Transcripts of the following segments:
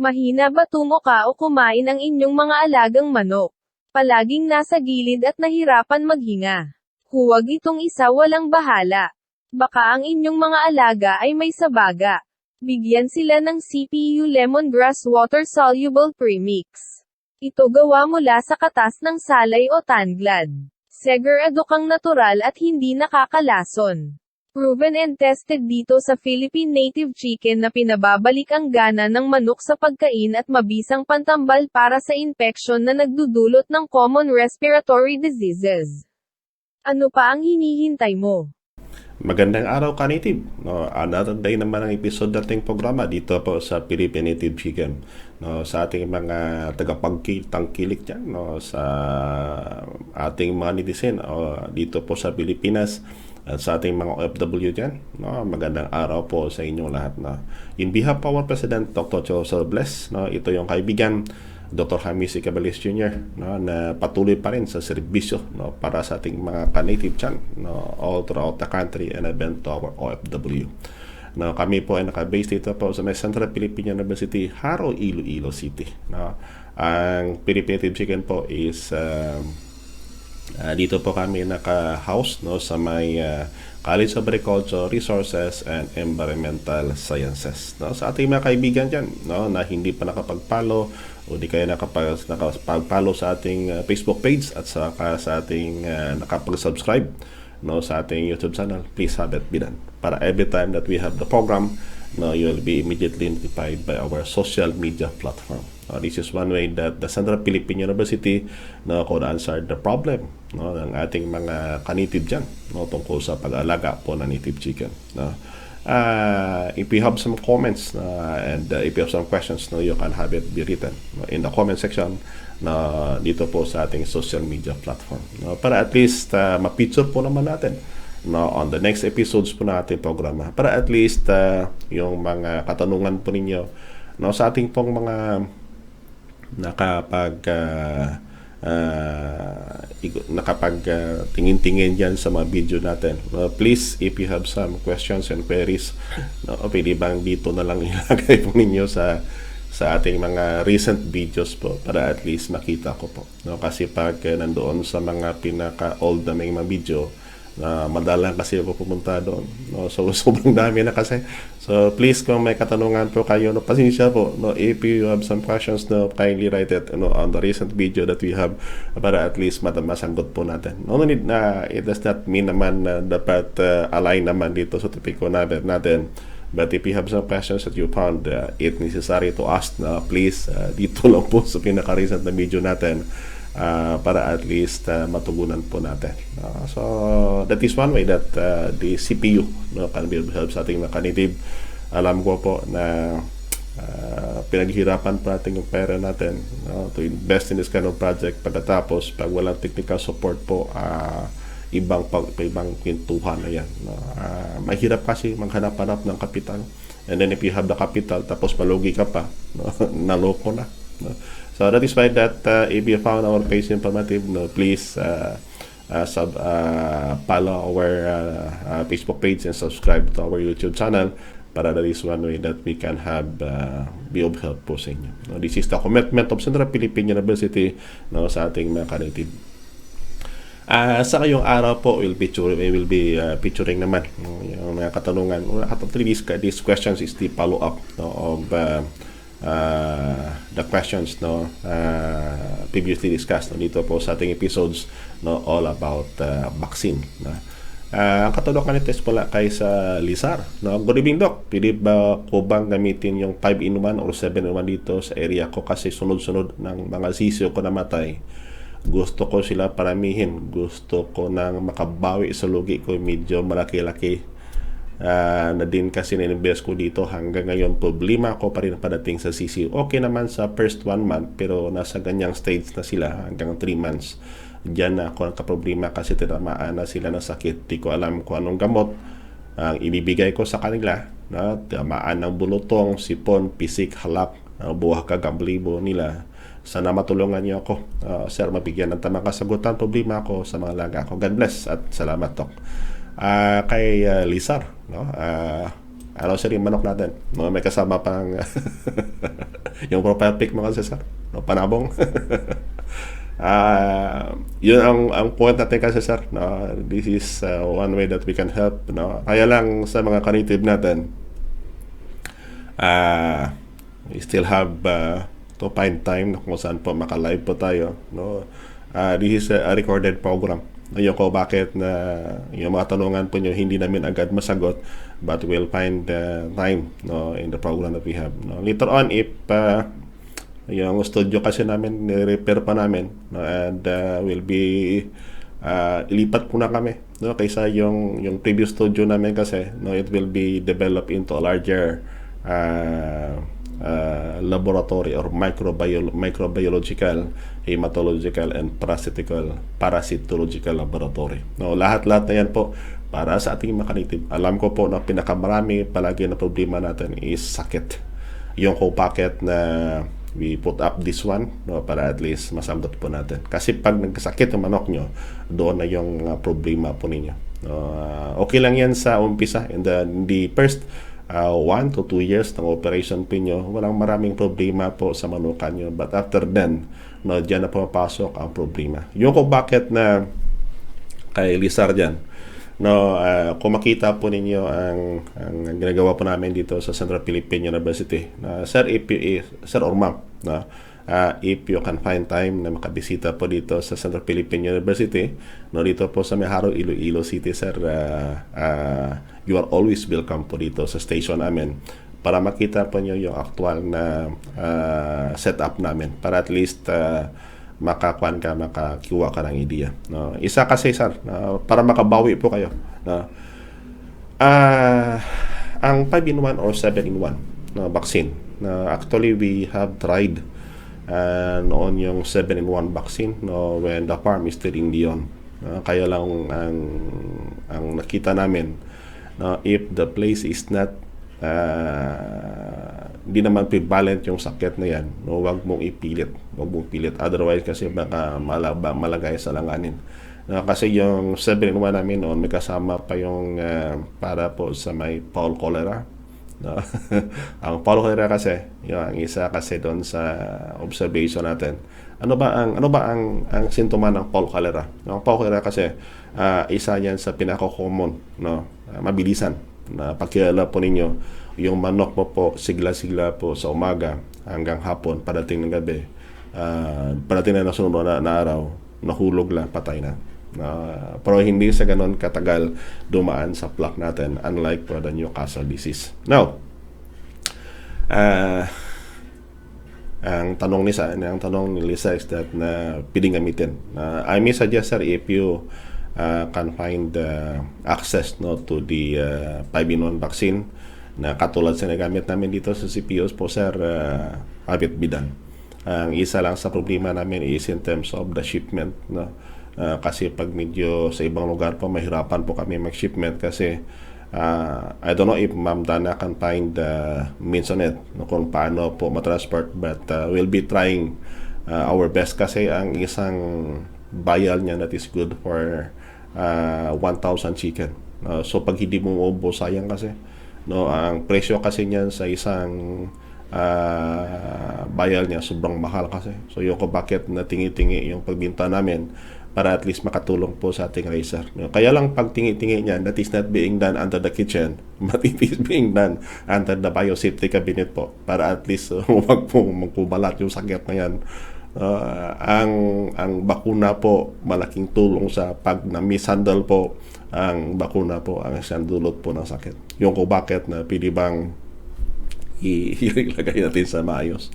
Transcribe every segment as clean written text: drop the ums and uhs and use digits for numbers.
Mahina ba tumuka o kumain ang inyong mga alagang manok? Palaging nasa gilid at nahirapan maghinga. Huwag itong isa walang bahala. Baka ang inyong mga alaga ay may sabaga. Bigyan sila ng CPU Lemongrass Water Soluble Premix. Ito gawa mula sa katas ng salay o tanglad. Segurado kang natural at hindi nakakalason. Proven and tested dito sa Philippine Native Chicken na pinababalik ang gana ng manok sa pagkain at mabisang pantambal para sa infeksyon na nagdudulot ng common respiratory diseases. Ano pa ang hinihintay mo? Magandang araw ka, Native. No, another day naman ang episode nating programa dito po sa Philippine Native Chicken. No, sa ating mga tagapagtangkilik dyan, no, sa ating mga netizen dito po sa Pilipinas at sa ating mga OFW dyan. No, magandang araw po sa inyong lahat. No. In behalf of our President, Dr. Joseph Bless, no, ito yung kaibigan Dr. Jaime C. Caballes Jr. No, na patuloy pa rin sa serbisyo, no, para sa ating mga ka-native dyan, no, all throughout the country and even to our OFW. No, kami po ay naka-base dito po sa may Central Philippine University, Haro, Iloilo City. No. Ang Philippine Native Chicken po is dito po kami naka-house, no, sa may College of Agriculture, Resources and Environmental Sciences. No, sa ating mga kaibigan dyan, no, na hindi pa nakapag-follow o di kaya nakapag-follow sa ating Facebook page at saka sa ating nakapag-subscribe, no, sa ating YouTube channel, please have it be done. Para every time that we have the program, no, you will be immediately notified by our social media platform. This is one way that the Central Philippine University, no, could answer the problem, no, ng ating mga ka-native dyan, no, tungkol sa pag-alaga po ng native chicken. No. If you have some comments and if you have some questions, no, you can have it be written, no, in the comment section na dito po sa ating social media platform, no, para at least ma-feature po naman natin, no, on the next episodes po na ating programa, para at least yung mga katanungan po ninyo, no, sa ating pong mga tingin-tingin dyan sa mga video natin. Please, if you have some questions and queries, no, pwede bang dito na lang ilagay po ninyo sa ating mga recent videos po para at least makita ko po. No, kasi pag nandoon sa mga pinaka-old na mga video, na madalang kasi ako pumunta doon, no, so sobrang dami na kasi. So please, kung may katanungan po kayo, no, pasensya po, no, if you have some questions, no, kindly write it, no, on the recent video that we have para at least masagot po natin. No need na it does not mean naman na dapat align naman dito sa topiko natin. But if you have some questions that you found it necessary to ask, please, dito lang po sa pinaka-recent na video natin, para at least matugunan po natin. So that is one way that the CPU, no, can be help sa ating native. Alam ko po na pinaghirapan pa natin yung pera natin, no, to invest in this kind of project. Pagkatapos, pag walang technical support po, ibang kwentuhan na yan, no. Mahirap kasi maghanap-hanap ng kapital, and then if you have the capital tapos malugi ka pa, no, naloko na, no. So that is why that if you found our page informative, no, please follow our Facebook page and subscribe to our YouTube channel, para that is one way that we can have be of help po sa inyo. No, this is the commitment of Central Philippine University, no, sa ating mga ka-native. Sa ngayong araw po, we will be featuring naman, no, yung mga katanungan. Actually, these questions is the follow-up, no, of the questions, no, previously discussed, no, dito po sa ating episodes, no, all about vaccine, no. Ang katanungan nito is pala kay sa Lizar, no. Good evening, Doc. Pwede ba ko bang gamitin yung 5-in-1 or 7-in-1 dito sa area ko kasi sunod-sunod ng mga sisyo ko namatay? Gusto ko sila paramihin. Gusto ko nang makabawi sa lugi ko, medyo malaki-laki na din kasi na-invest ko dito. Hanggang ngayon, problema ko pa rin padating sa CC. Okay naman sa first 1 month, pero nasa ganyang stage na sila hanggang 3 months. Diyan na ako nagka-problema kasi tinamaan na sila ng sakit. Di ko alam kung anong gamot ang ibibigay ko sa kanila. Na tamaan ng bulutong, sipon, pisik, halak, buwah kagamblibo nila. Sana matulungan niyo ako, sir, mabigyan ng tamang kasagutan problema ko sa mga laga ko. God bless at salamat, Doc. Kay Lizar, no, Araw sir yung manok natin. No, may kasama pang yung profile pic mo kasi sir. No, panabong. Yun ang point natin kasi sir. No, this is one way that we can help. No? Kaya lang sa mga ka-native natin, we still have to find time na kung saan po maka-live po tayo. No? This is a recorded program. Ngayon ko bakit na yung mga tanungan po nyo hindi namin agad masagot, but we'll find time, no, in the program that we have. No? Later on, if yung studio kasi namin ni-repair pa namin, no, and will be ilipat po na kami, no, kaysa yung previous studio namin kasi, no, it will be developed into a larger laboratory or microbiological, hematological, and parasitological laboratory. No, lahat-lahat na yan po para sa ating mga native. Alam ko po na pinakamarami palagi na problema natin is sakit. Yung ko bakit na we put up this one, no, para at least masambot po natin. Kasi pag nagkasakit yung manok nyo, doon na yung problema po ninyo. Okay lang yan sa umpisa in the first 1 to 2 years ng operation po nyo, walang maraming problema po sa manukan nyo. But after then, no, dyan na pumapasok ang problema. Yung kung bakit na kay Lizar dyan, no, kung makita po ninyo ang ginagawa po namin dito sa Central Philippine University, sir, sir or ma'am, no, if you can find time na makabisita po dito sa Central Philippine University, no, dito po sa Meharo, Iloilo City, sir, you are always welcome po dito sa station namin para makita po nyo yung actual na setup namin para at least makakuha ka ng idea. No? Isa kasi sir, para makabawi po kayo. No? Ang 5-in-1 or 7-in-1 na vaccine, actually we have tried noon yung 7-in-1 vaccine, no, when the farm is still in Leon. Kaya lang ang nakita namin, if the place is not hindi naman prevalent yung sakit na yan, no, wag mong ipilit, otherwise kasi baka malagay sa langanin. Kasi yung 7-in-1 namin noon may kasama pa yung para po sa may fowl cholera, no? Ang fowl cholera kasi yung isa kasi doon sa observation natin, ano ba ang sintomas ng fowl cholera? Ang fowl cholera kasi isa yan sa pinaka-common, no, mabilisan na pagkilala po ninyo, yung manok mo po sigla-sigla po sa umaga hanggang hapon, padating ng gabi, padating na nasunod na araw, nahulog lang, patay na. Pero hindi sa ganon katagal dumaan sa plaque natin, unlike for the Newcastle disease. Now, ang tanong ni Lisa is that na pwedeng gamitin. I may suggest, sir, if you can find access, no, to the 5-in-1 vaccine na katulad sa nagamit namin dito sa CPOs po, sir, habit bidan. Ang isa lang sa problema namin is in terms of the shipment, no? Kasi pag medyo sa ibang lugar po mahirapan po kami mag-shipment kasi I don't know if Ma'am Dana can find means on it, no, kung paano po matransport, but we'll be trying our best kasi ang isang vial niya that is good for 1,000 chicken. So pag hindi mo maubo, sayang kasi, no, ang presyo kasi niyan sa isang vial niya sobrang mahal kasi. So yung ko bakit na tingi-tingi yung pagbinta namin para at least makatulong po sa ating racer. Kaya lang pag tingi-tingi niyan, that is not being done under the kitchen, but it is being done under the biosafety cabinet po para at least huwag po magkubalat yung sakit na yan. Ang bakuna po malaking tulong sa pag na-mishandle po ang bakuna po ang isang dulot po ng sakit. Yung ko bakit na pili bang ilagay natin sa maayos.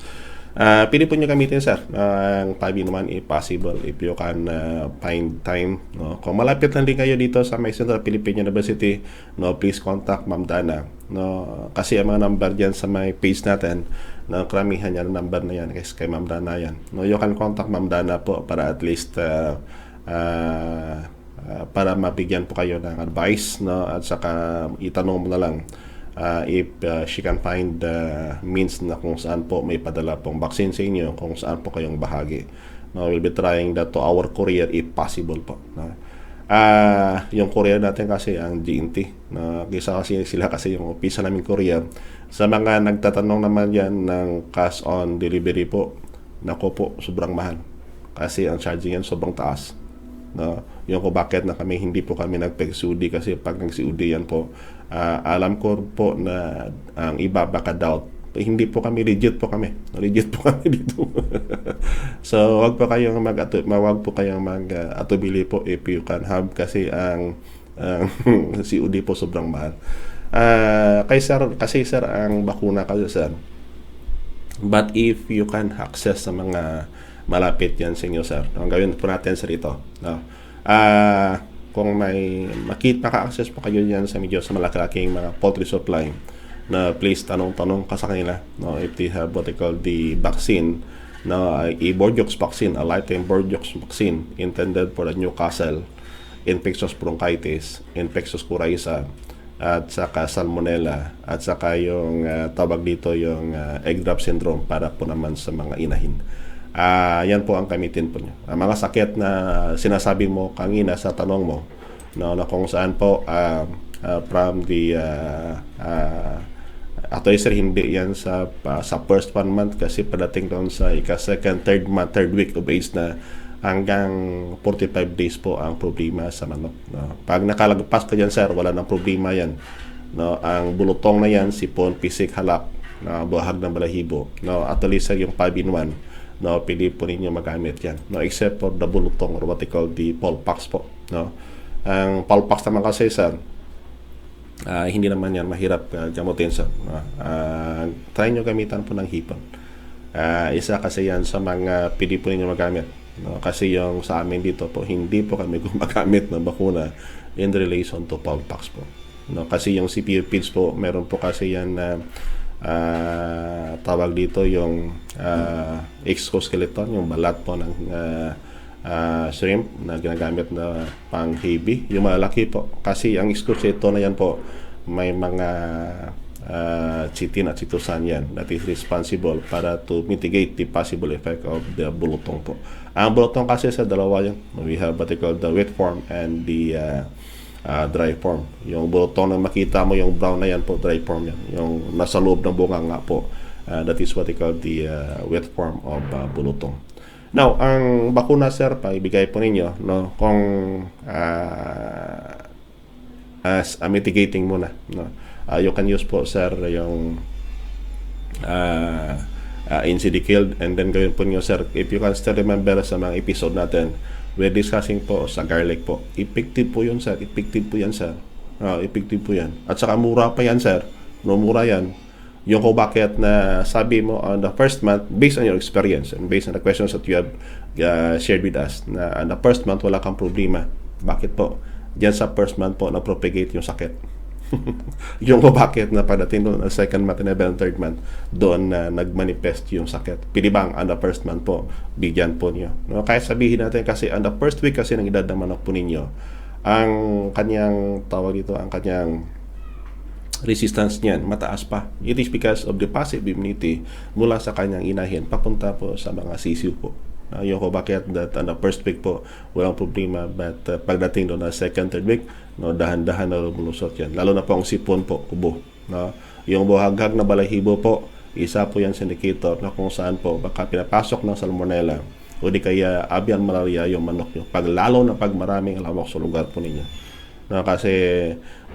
Pili po nyo gamitin, sir, ang 5-in-1 if possible, if you can find time, no? Kung malapit lang din kayo dito sa may Central Philippine University, no, please contact Ma'am Dana, no? Kasi ang mga number dyan sa may page natin, no, karamihan yan, number na yan kasi kay Ma'am Dana yan, no? You can contact Ma'am Dana po para at least para mabigyan po kayo ng advice, no? At saka itanong mo na lang if she can find means na kung saan po may padala pong vaccine sa inyo, kung saan po kayong bahagi. No, we'll be trying that to our courier if possible po. No? Yung courier natin kasi ang GNT. Kisa kasi sila kasi yung opisya namin courier. Sa mga nagtatanong naman yan ng cash on delivery po, nako po, sobrang mahal. Kasi ang charging yan sobrang taas. No? Yung kung bakit na kami hindi po kami nagpag-COD kasi pag nag-COD yan po, alam ko po na ang iba baka doubt. Hindi po kami legit po kami dito. So wag po kayong wag po kayong mag-atubili po if you can have kasi ang COD po sobrang mahal. Kasi sir ang bakuna kasi sir, but if you can access sa mga malapit yan sa inyo sir, ang gawin po natin sir ito, no? Kung may maka-access po kayo yan sa medyo sa malaki-laking mga poultry supply, na please tanong-tanong ka sa kanila, no, if they have what they call the vaccine, no, a Bordeaux vaccine, a lifetime Bordeaux vaccine intended for the Newcastle, infectious bronchitis, infectious coryza, at saka salmonella, at saka yung tawag dito yung egg drop syndrome para po naman sa mga inahin. Yan po ang gamitin po nyo. Mga sakit na sinasabi mo kanina sa tanong mo, no, na kung saan po from the actually sir, hindi yan sa first 1 month kasi padating doon sa second, third week of age na hanggang 45 days po ang problema sa manok. No? Pag nakalagpas ka dyan sir, wala nang problema yan. No? Ang bulutong na yan, sipon, pisik, halak, no? Buhag ng balahibo. No? At least sir, yung 5-in-1, no? Pili po ninyo magamit yan. No? Except for the bulutong or what they call the Polpax po. No? Ang Polpax naman kasi sir, hindi naman yan mahirap gamutin sir. Try nyo gamitan po ng hipon. Isa kasi yan sa mga pili po ninyo magamit. No? Kasi yung sa amin dito po, hindi po kami gumagamit ng bakuna in relation to Polpax po. No? Kasi yung CPU feeds po, meron po kasi yan na tawag dito yung exoskeleton, yung balat po ng shrimp na ginagamit na pang heavy, yung malaki po. Kasi ang exoskeleton na yan po, may mga chitin at chitosan yan that is responsible para to mitigate the possible effect of the bulutong po. Ang bulutong kasi sa dalawa yan. We have what they call the wet form and the dry form. Yung bulutong na makita mo, yung brown na yan po, dry form yan. Yung nasa loob ng bunga nga po, that is what they call the wet form of bulutong. Now, ang bakuna sir, paibigay po ninyo, no, kung as a mitigating muna, no. You can use po sir yung NCD killed, and then gawin po niyo sir, if you can still remember sa mga episode natin, we're discussing po sa garlic po. Effective po yun sir, effective po yan sir. Effective po yan. At saka mura pa yan sir, no, mura yan. Yung kung bakit na sabi mo on the first month, based on your experience and based on the questions that you have shared with us, na on the first month wala kang problema. Bakit po? Diyan sa first month po na-propagate yung sakit. Yung kung bakit na pagdating doon ang second month and even third month, doon na nagmanifest yung sakit. Pilibang on the first month po, bigyan po niyo. No? Kaya sabihin natin kasi on the first week kasi ng edad ng manok po ninyo, ang kanyang tawag dito, ang kanyang resistance niyan mataas pa. It is because of the passive immunity mula sa kanyang inahin papunta po sa mga sisiw po. Yung ko bakit that on the first week po walang problema, but pagdating doon na second, third week, no, dahan-dahan na lumulusot yan. Lalo na po ang sipon po, ubo. No? Yung buhaghag na balahibo po, isa po yan sa indicator na kung saan po baka pinapasok ng salmonella o di kaya avian malaria yung manok nyo. Lalo na pag maraming lamok sa lugar po ninyo. No, kasi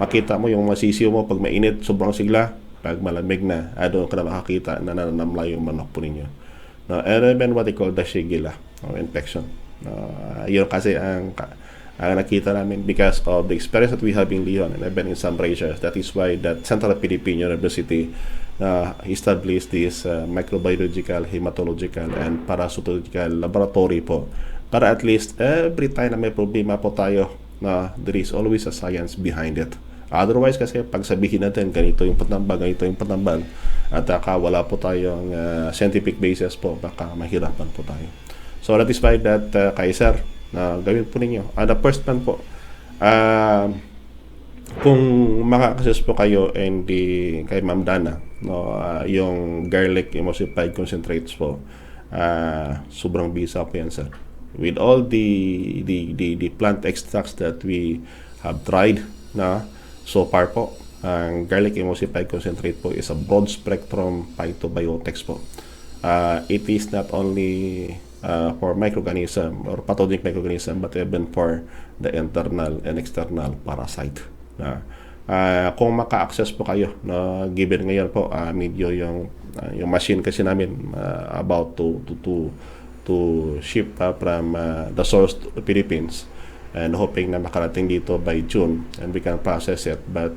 makita mo yung masisiw mo pag mainit, sobrang sigla. Pag malamig na, doon ka na makakita na nananamla yung manok po ninyo. No, and then what they call the Shigella infection. Yun kasi ang nakita namin because of the experience that we have in Leon and even in some ranchers. That is why that Central Philippine University established this microbiological, hematological, and parasitological laboratory po. Para at least every time na may problema po tayo, there is always a science behind it. Otherwise kasi pag sabihin natin ganito yung patambal, ganito yung patambal, at wala po tayong scientific basis po, baka mahirapan po tayo. So that is why that kay sir, gawin po ninyo. The first one po, kung makakasus po kayo and kay Ma'am Dana, no, yung garlic emulsified concentrates po, sobrang bisa po yan sir. with all the plant extracts that we have tried na so far po, ang garlic emulsified concentrate po is a broad spectrum phytobiotics po. It is not only for microorganism or pathogenic microorganism, but even for the internal and external parasite. Kung maka-access po kayo, given ngayon po medyo yung machine kasi namin about to ship from the source to the Philippines, and hoping na makarating dito by June and we can process it. But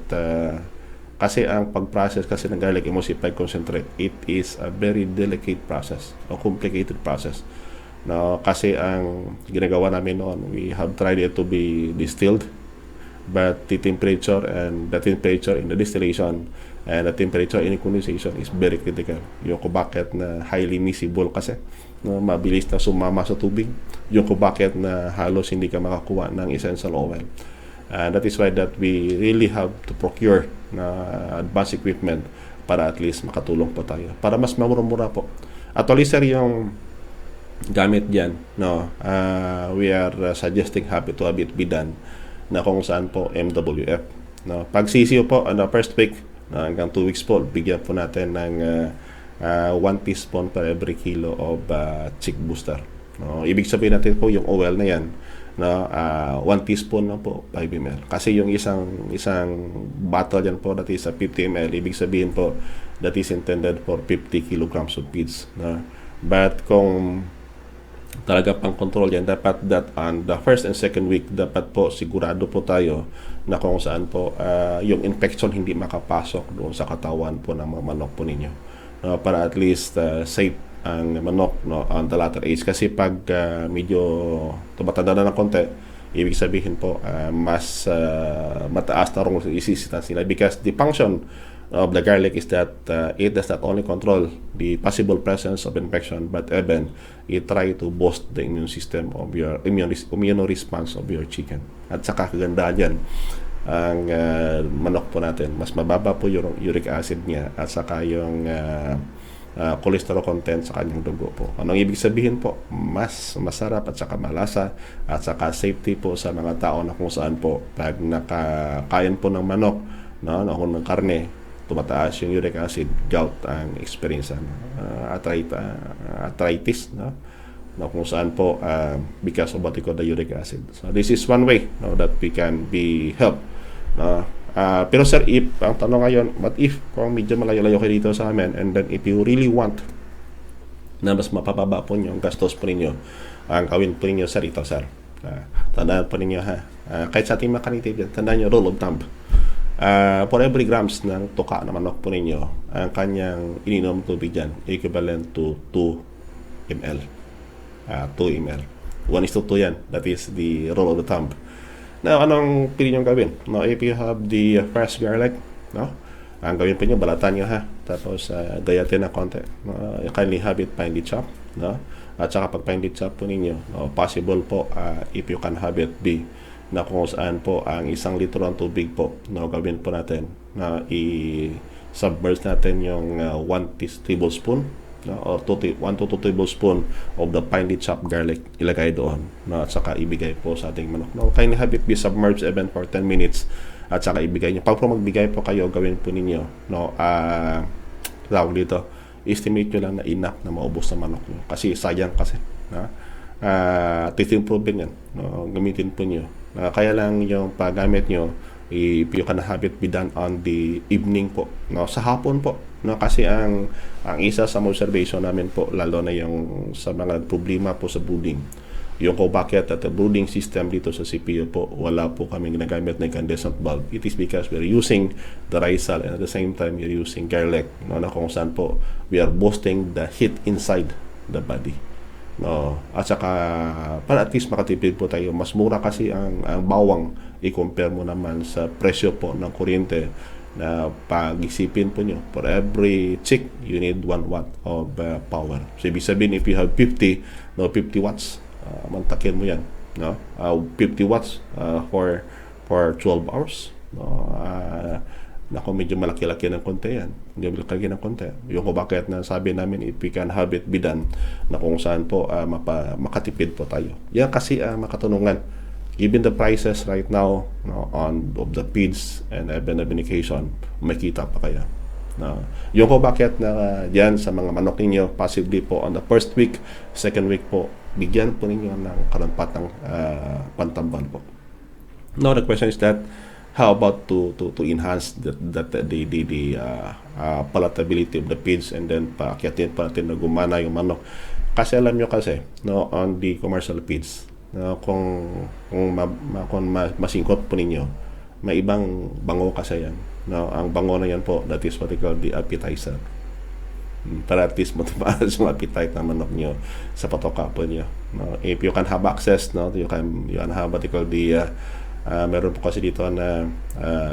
kasi ang pag-process kasi ng garlic emulsified concentrate, it is a very delicate process o complicated process. Kasi ang ginagawa namin noon, we have tried it to be distilled, but the temperature in the distillation and the temperature in condensation is very critical. Yung kung bakit na highly miscible kasi, mabilis na sumama sa tubig. Yung kung bakit na halos hindi ka makakuha ng essential oil. That is why that we really have to procure advanced equipment para at least makatulong po tayo. Para mas mamura-mura po. Actually, sir, yung gamit dyan, we are suggesting happy to have it be done na kung saan po MWF. Pag CCO po, first week, hanggang 2 weeks po, bigyan po natin ng 1 teaspoon per every kilo of chick booster. Ibig sabihin natin po yung oil na yan, 1 teaspoon na po, 5 ml. Kasi yung isang bottle yan po that is 50 ml, ibig sabihin po that is intended for 50 kilograms of feeds. But kung talaga pang control yan, dapat that on the first and second week, dapat po sigurado po tayo na kung saan po yung infection hindi makapasok doon sa katawan po ng mga manok po ninyo, para at least safe ang manok on the latter age. Kasi pag medyo tumatanda na ng konti, ibig sabihin po mas mataas na rong resistance nila, because the function of the garlic is that it does not only control the possible presence of infection, but even it try to boost the immune system of your immune response of your chicken. At saka kagandaan yan, ang manok po natin, mas mababa po yung uric acid niya at saka yung cholesterol content sa kanyang dugo po. Anong ibig sabihin po? Mas masarap at saka malasa at saka safety po sa mga tao na kung saan po pag nakakain po ng manok, ng karne, tumataas yung uric acid, gout ang experience, arthritis, na kung saan po because of what we call the uric acid. So this is one way that we can be helped. Pero sir, ang tanong ngayon, what if kung medyo malayo-layo kayo dito sa amin, and then if you really want na mas mapababa po yung gastos po ninyo, ang gawin po ninyo sir, ito sir, tandaan po ninyo kahit sa ating mga kanitib yan, tandaan nyo, rule of thumb, for every grams ng tuka na manok po ninyo, ang kanyang ininom tubig dyan equivalent to 2 ml. 2 ml. 1:2 yan. That is the rule of the thumb. Now, anong pili nyo gawin? If you have the fresh garlic, ang gawin po nyo, balatan nyo tapos gayatin na konti. Kindly have it finely chopped. At saka pag finely chopped po ninyo, possible po if you can have it be na kung saan po ang 1 litro ng tubig po, gawin po natin na i-submerge natin yung 1 tablespoon or 1 to 2 tablespoon of the finely chopped garlic, ilagay doon, at saka ibigay po sa ating manok. Kindly have it be submerged even for 10 minutes at saka ibigay nyo. Pag magbigay po kayo, gawin po ninyo tawag dito, estimate nyo lang na enough na maubos sa manok nyo, kasi sayang kasi titimprove yan, gamitin po nyo. Kaya lang yung paggamit nyo, if you can have it be done on the evening po, sa hapon po, kasi ang isa sa observation namin po, lalo na yung sa mga problema po sa brooding, yung kung bakit at the brooding system dito sa CPU po, wala po kami ginagamit na incandescent bulb. It is because we're using the risal and at the same time we're using garlic, na kung saan po we are boosting the heat inside the body. At saka para at least makatipid po tayo, mas mura kasi ang bawang i-compare mo naman sa presyo po ng kuryente, na pag-isipin po nyo, for every chick you need 1 watt of power. So ibig sabihin, if you have 50 watts, mantakin mo yan, 50 watts for 12 hours, Naku, medyo malaki-laki ng konti yan. Medyo malaki ng konti. Yung kung bakit na sabi namin, if we can have it be done, na kung saan po makatipid po tayo. Yan kasi makatunungan. Given the prices right now, no, on of the feeds and even the medication, makita pa kaya. No. Yung kung bakit na diyan sa mga manok ninyo, possibly po on the first week, second week po, bigyan po ninyo ng karampatang pantambal po. Now the question is that how about to enhance the palatability of the feeds, and then paakyatin pa natin na gumana yung manok. Kasi alam nyo kasi, no, on the commercial feeds, no, kung masingkot po ninyo, may ibang bango kasi yan. No, ang bango na yan po, that is what they call the appetizer. Para at least matamaan yung appetite ng manok nyo sa patoka po nyo. No, if you can have access, no, you can have what they call the meron po kasi dito na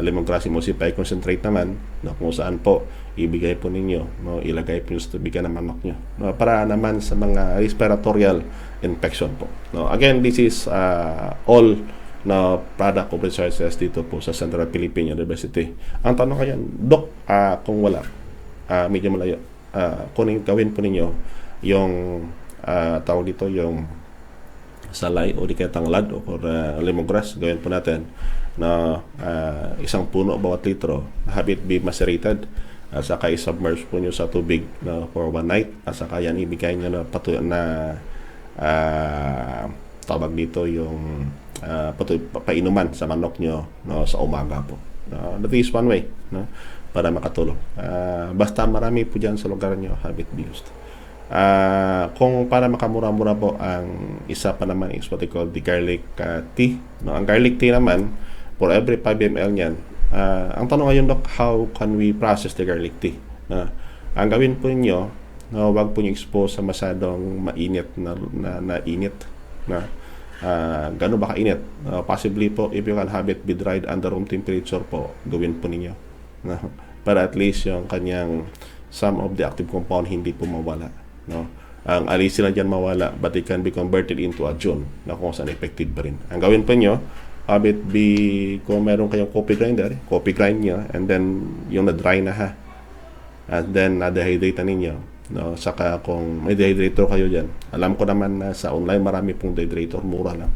lemongrass emulsify concentrate naman, no, kung saan po ibigay po ninyo, no, ilagay po sa tubigan ng manok nyo, no, para naman sa mga respiratory infection po. No, again, this is all na product of researches dito po sa Central Philippine University. Ang tanong kayan, Dok, kung wala, medyo malayo, kung gawin po ninyo yung tawag dito, yung salay o di kaya tanglad o lemongrass, gawin po natin na isang puno bawat litro, have it be macerated, at saka i-submerge po nyo sa tubig for one night, at saka yan ibigay nyo na tawag dito yung painuman sa manok nyo, no, sa umaga po. That is one way, no, para makatulong. Basta marami po dyan sa lugar nyo, have it be used. Kung para makamura-mura po, ang isa pa naman is what they call the garlic tea. No, ang garlic tea naman, for every 5 ml niyan, ang tanong ngayon, Dok, how can we process the garlic tea? Ang gawin po niyo, no, wag po niyo expose sa masyadong mainit na init. Gano'n ba kainit? Possibly po, if you can have it be dried under room temperature po, gawin po ninyo. Para at least yung kanyang some of the active compound hindi po mawala. No? Ang alisin na dyan mawala, but it can be converted into a gel na kung saan effective pa rin. Ang gawin po nyo, have it be, kung meron kayong coffee grinder, coffee grind nyo, and then yung na-dry na ha, and then na-dehydrate na ninyo. No? Saka kung may dehydrator kayo dyan, alam ko naman na sa online marami pong dehydrator, mura lang.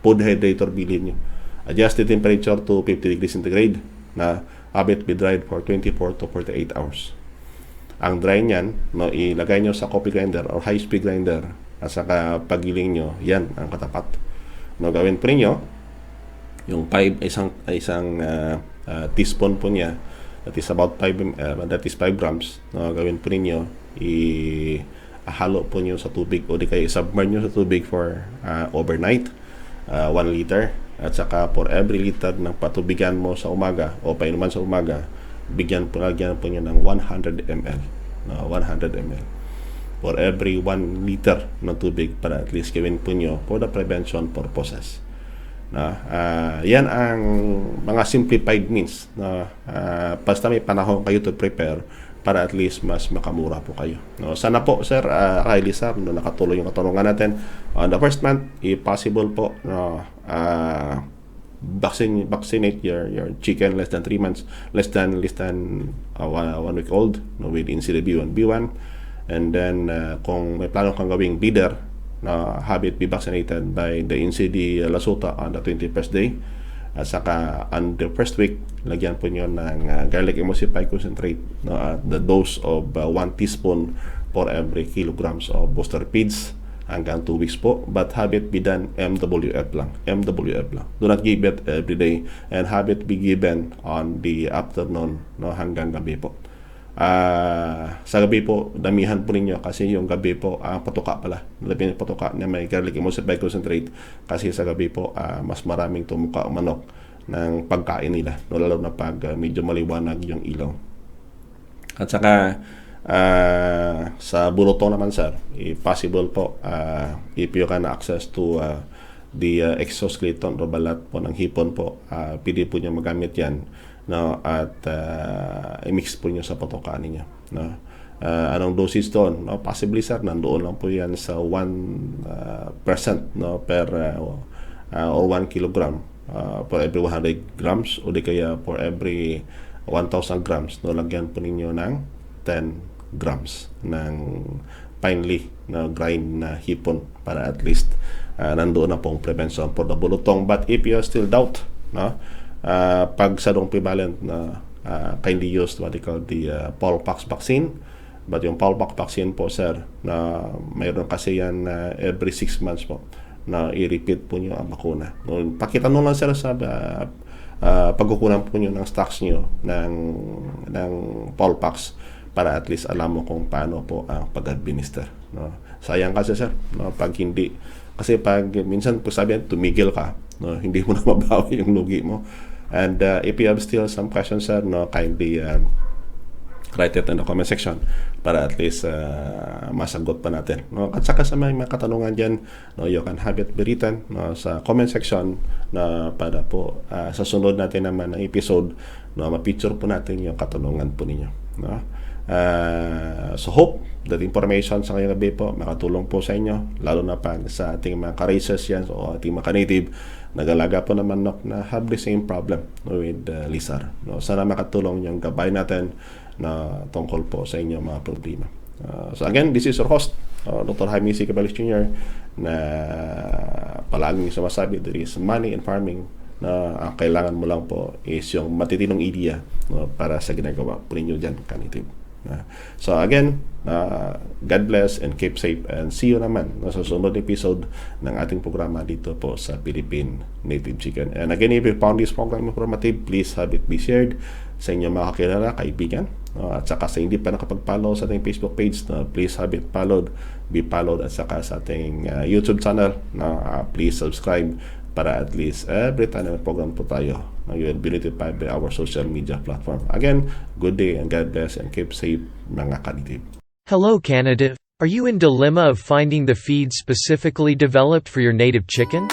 Food dehydrator, bilhin nyo. Adjust the temperature to 50 degrees centigrade, na have it be dried for 24 to 48 hours. Ang dry niyan, no, ilagay nyo sa coffee grinder or high-speed grinder, at saka pagiling nyo, yan ang katapat. No, gawin po ninyo, yung isang teaspoon po niya, that is about 5 grams, no, gawin po ninyo, ihalo po nyo sa tubig o di kaya submerge nyo sa tubig for overnight, 1 liter, at saka for every liter ng patubigan mo sa umaga o painuman sa umaga, lagyan po nyo ng 100 ml. 100 ml. For every 1 liter ng tubig, para at least gawin po nyo for the prevention purposes. Yan ang mga simplified means. Basta may panahon kayo to prepare para at least mas makamura po kayo. Sana po, Sir Kylie, sir, nakatuloy yung katanungan natin. On the first month, if possible po, vaccinate your chicken less than 3 months, less than 1 week old, no, with NCD B1, and then kung may plano kang gawing breeder, have it be vaccinated by the NCD Lasuta on the 21st day, at saka on the first week, lagyan po nyo ng garlic emulsify concentrate, no, at the dose of 1 teaspoon for every kilograms of booster feeds, hanggang 2 weeks po, but have it be done MWF lang. Do not give it every day, and have it be given on the afternoon, no, hanggang gabi po. Sa gabi po, damihan po ninyo kasi yung gabi po, patuka pala. Labi ng patuka na may garlic emulsify concentrate, kasi sa gabi po, mas maraming tumuka o manok ng pagkain nila, no, lalo na pag medyo maliwanag yung ilaw. At saka sa bulutong naman, sir, if possible po, if you can access to the exoskeleton o balat po ng hipon po, pwede po nyo magamit yan, no, at i-mix po nyo sa patokaan ninyo, no. Anong dosage doon? No, possibly, sir, nandoon lang po yan sa 1%, no, per or 1 kilogram for every 100 grams, o di kaya for every 1,000 grams, no, lagyan po ninyo ng 10 grams ng finely na grind na hipon para at least nandoon na pong prevention for the bulutong. But if you still doubt, no, pag sa dong prevalent na kindly use what they call the Polpox vaccine. But yung Polpox vaccine po, sir, na mayroon kasi yan every 6 months po na i-repeat po nyo ang bakuna. No, pakita nyo lang, sir, sa pagkukunan po nyo ng stocks nyo ng Polpox para at least alam mo kung paano po ang pag-administer. No? Sayang kasi, sir, no, pag hindi. Kasi pag minsan po sabihin, tumigil ka, no, hindi mo na mabawi yung lugi mo. And if you have still some questions, sir, no, kindly write it in the comment section para at least masagot pa natin. No? At saka sa mga katanungan dyan, no, you can have it be written, no, sa comment section na para po sa sunod natin naman ng episode, no, ma-picture po natin yung katanungan po ninyo. No? So hope that information sa ngayong gabi po makatulong po sa inyo, lalo na pag sa ating mga ka-racers yan o ating mga ka-native nagalaga po naman na have the same problem, no, with Lizar. No? Sana makatulong yung gabay natin na tungkol po sa inyong mga problema. So again, this is your host, Dr. Jaime C. Caballos Jr. na palaging sumasabi there is money in farming na ang kailangan mo lang po is yung matitinong idea, no, para sa ginagawa po ninyo dyan, ka-native. So again, God bless and keep safe, and see you naman sa susunod episode ng ating programa dito po sa Philippine Native Chicken. And again, if you found this program informative, please have it be shared sa inyong mga kakilala, kaibigan, at saka sa hindi pa nakapag-follow sa ating Facebook page, please have it followed, be followed, at saka sa ating YouTube channel, please subscribe para at least every time na program po tayo, you will be notified by our social media platform. Again, good day and God bless and keep safe, mga ka-native. Hello, Canada. Are you in dilemma of finding the feed specifically developed for your native chicken?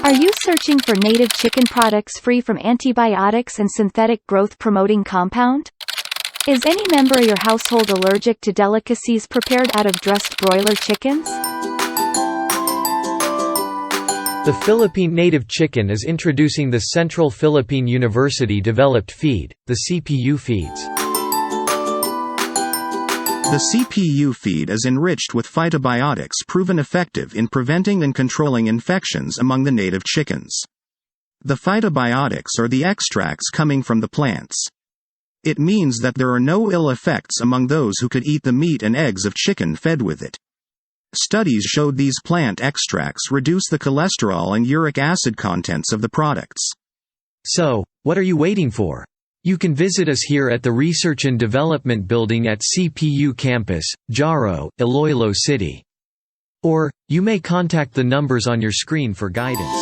Are you searching for native chicken products free from antibiotics and synthetic growth-promoting compound? Is any member of your household allergic to delicacies prepared out of dressed broiler chickens? The Philippine Native Chicken is introducing the Central Philippine University developed feed, the CPU feeds. The CPU feed is enriched with phytobiotics proven effective in preventing and controlling infections among the native chickens. The phytobiotics are the extracts coming from the plants. It means that there are no ill effects among those who could eat the meat and eggs of chicken fed with it. Studies showed these plant extracts reduce the cholesterol and uric acid contents of the products. So, what are you waiting for? You can visit us here at the Research and Development Building at CPU Campus, Jaro, Iloilo City. Or, you may contact the numbers on your screen for guidance.